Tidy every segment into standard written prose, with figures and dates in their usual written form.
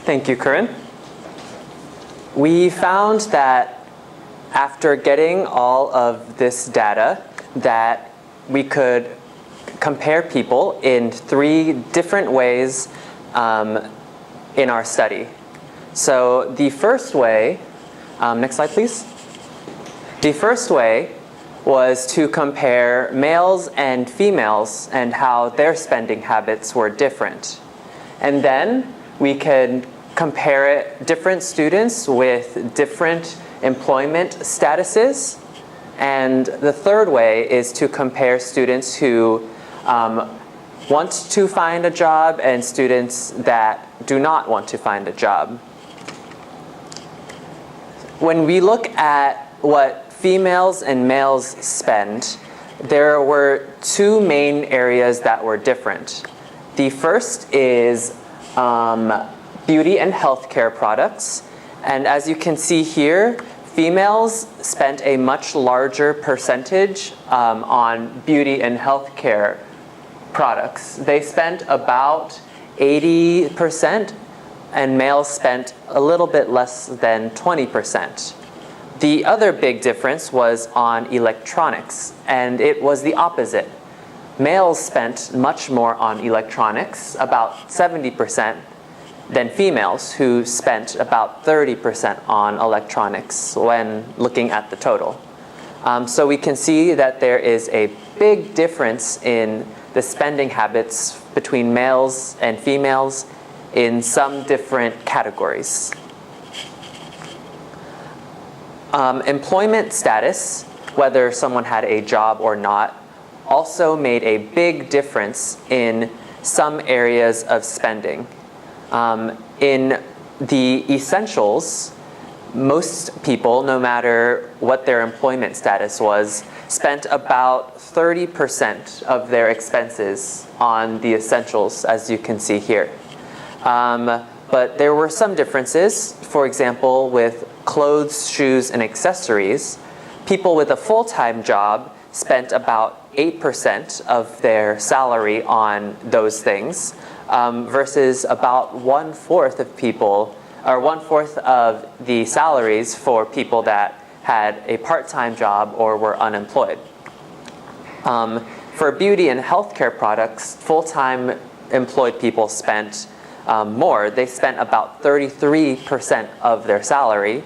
Thank you, Corinne. We found that after getting all of this data, that we could compare people in 3 different ways in our study. So the first way, next slide please. The first way was to compare males and females and how their spending habits were different. And then we could compare different students with different employment statuses. And the third way is to compare students who want to find a job and students that do not want to find a job. When we look at what females and males spend, there were 2 main areas that were different. The first is beauty and healthcare products. And as you can see here, females spent a much larger percentage on beauty and healthcare products. They spent about 80%, and males spent a little bit less than 20%. The other big difference was on electronics, and it was the opposite. Males spent much more on electronics, about 70%, than females, who spent about 30% on electronics when looking at the total. So we can see that there is a big difference in the spending habits between males and females in some different categories. Employment status, whether someone had a job or not, also made a big difference in some areas of spending. In the essentials, most people, no matter what their employment status was, spent about 30% of their expenses on the essentials, as you can see here. But there were some differences. For example, with clothes, shoes, and accessories, people with a full-time job spent about 8% of their salary on those things, versus about 1/4 of people, or 1/4 of the salaries for people that had a part-time job or were unemployed. For beauty and healthcare products, full-time employed people spent more. They spent about 33% of their salary,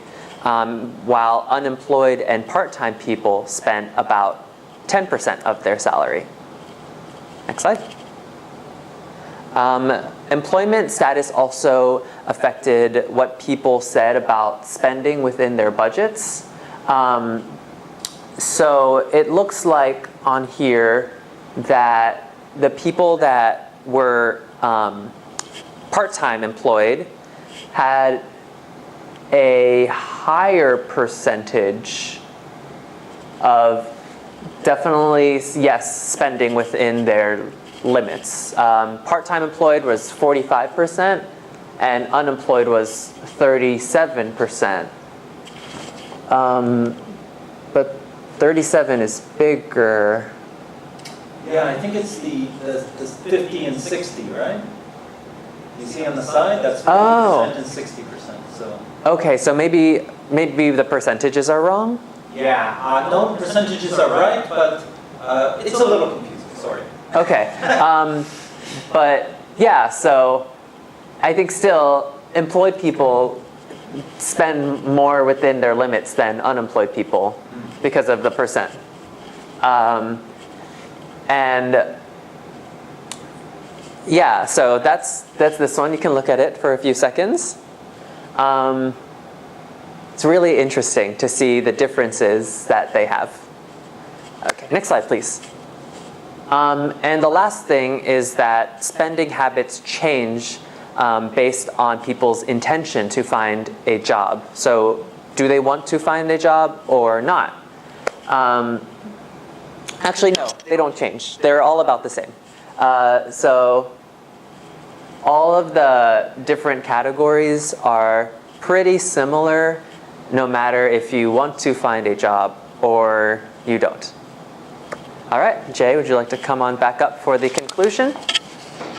while unemployed and part-time people spent about 10% of their salary. Next slide. Employment status also affected what people said about spending within their budgets. So it looks like on here that the people that were part-time employed had a higher percentage of definitely, yes, spending within their limits. Part-time employed was 45%, and unemployed was 37%. But 37 is bigger. Yeah, I think it's the 50 and 60, right? You see on the side, that's 50% and 60%. So. Okay, so maybe the percentages are wrong? Yeah, no, percentages are right, but it's a little confusing, sorry. Okay, but yeah, so I think still employed people spend more within their limits than unemployed people because of the percent. And yeah, so that's this one. You can look at it for a few seconds. It's really interesting to see the differences that they have. Okay, next slide, please. And the last thing is that spending habits change based on people's intention to find a job. So do they want to find a job or not? Actually, no, they don't change. They're all about the same. So all of the different categories are pretty similar, no matter if you want to find a job or you don't. All right, Jay, would you like to come on back up for the conclusion?